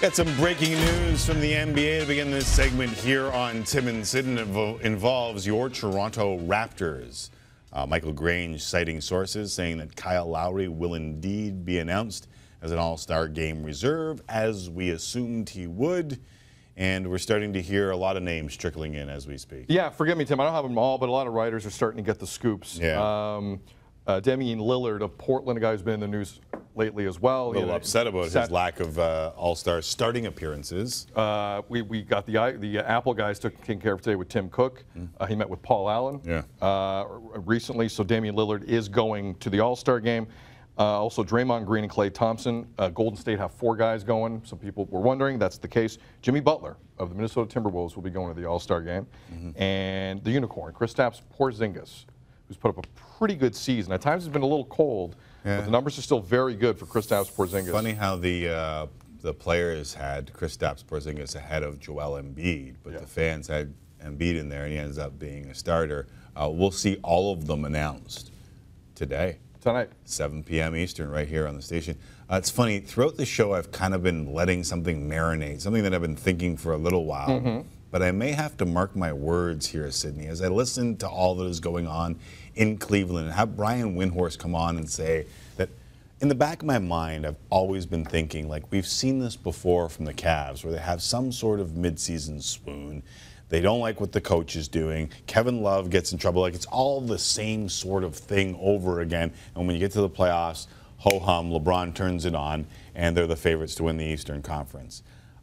Got some breaking news from the NBA to begin this segment here on Tim and Sid, and it involves your Toronto Raptors. Michael Grange citing sources saying that Kyle Lowry will indeed be announced as an All-Star Game reserve, as we assumed he would. And we're starting to hear a lot of names trickling in as we speak. Yeah, forgive me, Tim. I don't have them all, but a lot of writers are starting to get the scoops. Yeah. Damian Lillard of Portland, a guy who's been in the news lately as well. A little upset about his lack of All-Star starting appearances. We got the Apple guys taking care of today with Tim Cook. He met with Paul Allen recently, so Damian Lillard is going to the All-Star game. Also, Draymond Green and Klay Thompson. Golden State have 4 guys going. Some people were wondering that's the case. Jimmy Butler of the Minnesota Timberwolves will be going to the All-Star game. And the unicorn, Kristaps Porzingis, who's put up a pretty good season. At times it's been a little cold, but the numbers are still very good for Kristaps Porzingis. Funny how the players had Kristaps Porzingis ahead of Joel Embiid, but the fans had Embiid in there, and he ends up being a starter. We'll see all of them announced today. Tonight. 7 p.m. Eastern, right here on the station. It's funny, throughout the show I've kind of been letting something marinate, something that I've been thinking for a little while. But I may have to mark my words here, Sydney, as I listen to all that is going on in Cleveland and have Brian Windhorst come on and say that in the back of my mind, I've always been thinking, like, we've seen this before from the Cavs, where they have some sort of midseason swoon. They don't like what the coach is doing. Kevin Love gets in trouble. Like, it's all the same sort of thing over again. And when you get to the playoffs, ho-hum, LeBron turns it on, and they're the favorites to win the Eastern Conference.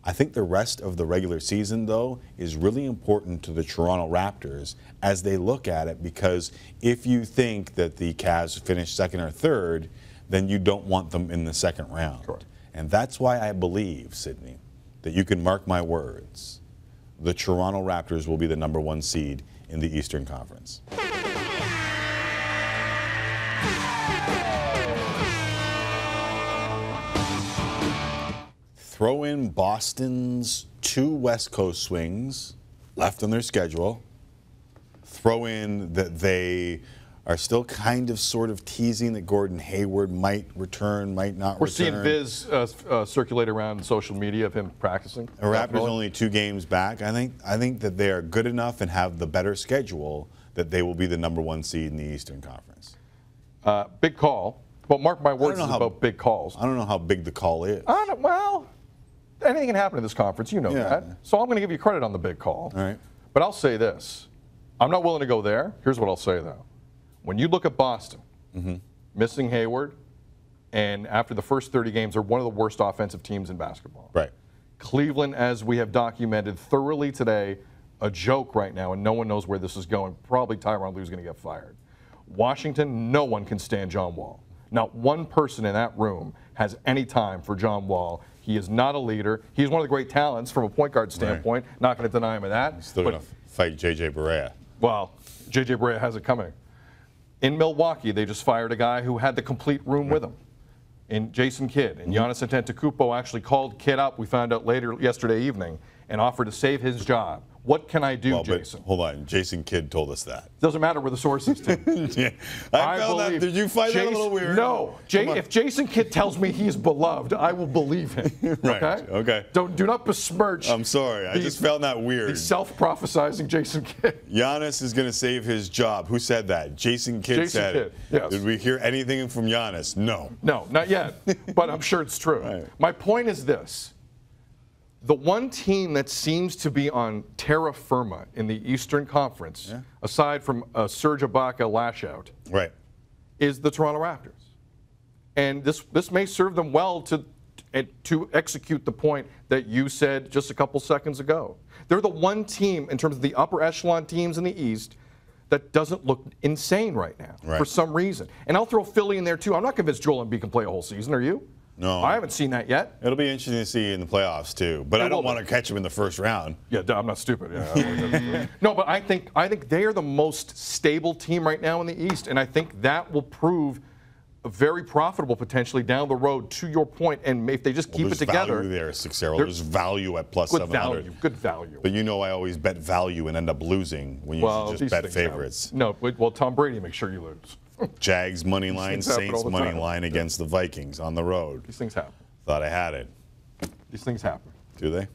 I think the rest of the regular season, though, is really important to the Toronto Raptors as they look at it, because if you think that the Cavs finish second or third, then you don't want them in the second round. Correct. And that's why I believe, Sydney, that you can mark my words. The Toronto Raptors will be the #1 seed in the Eastern Conference. Throw in Boston's 2 West Coast swings left on their schedule. Throw in that they are still kind of sort of teasing that Gordon Hayward might return, might not return. We're seeing viz circulate around social media of him practicing. The Raptors only 2 games back. I think that they are good enough and have the better schedule that they will be the #1 seed in the Eastern Conference. Big call. Well, mark my words, it's about big calls. I don't know how big the call is. Well, anything can happen in this conference. You know that. So I'm going to give you credit on the big call. All right. But I'll say this. I'm not willing to go there. Here's what I'll say, though. When you look at Boston, missing Hayward, and after the first 30 games, they're one of the worst offensive teams in basketball. Right. Cleveland, as we have documented thoroughly today, a joke right now, and no one knows where this is going. Probably Tyronn Lue's going to get fired. Washington, no one can stand John Wall. Not one person in that room has any time for John Wall. He is not a leader. He's one of the great talents from a point guard standpoint. Right. Not going to deny him of that. He's still going to fight J.J. Barea. Well, J.J. Barea has it coming. In Milwaukee, they just fired a guy who had the complete room with him, in Jason Kidd. And Giannis Antetokounmpo actually called Kidd up, we found out later yesterday evening, and offered to save his job. What can I do, Jason? Hold on. Jason Kidd told us that. Doesn't matter where the source is, Tim. I found that. Did you find that a little weird? No. If Jason Kidd tells me he's beloved, I will believe him. Right. Okay? Okay. Do not besmirch. I'm sorry. I just found that weird. The self-prophesizing Jason Kidd. Giannis is going to save his job. Who said that? Jason Kidd said it. Yes. Did we hear anything from Giannis? No. No, not yet. But I'm sure it's true. Right. My point is this. The one team that seems to be on terra firma in the Eastern Conference, aside from Serge Ibaka lashout, is the Toronto Raptors. And this may serve them well to execute the point that you said just a couple seconds ago. They're the one team in terms of the upper echelon teams in the East that doesn't look insane right now for some reason. And I'll throw Philly in there too. I'm not convinced Joel Embiid can play a whole season. Are you? No. I haven't seen that yet. It'll be interesting to see in the playoffs too, but I don't want to catch him in the first round. Yeah, I'm not stupid. Yeah, no, but I think they are the most stable team right now in the East, and I think that will prove very profitable potentially down the road. To your point, and if they just keep it together, value there, Sixero. There's value at plus 700. Good value. But you know, I always bet value and end up losing when you should just bet favorites. No, well, Tom Brady makes sure you lose. Jags money line, Saints money line against the Vikings on the road. These things happen. Thought I had it. These things happen. Do they?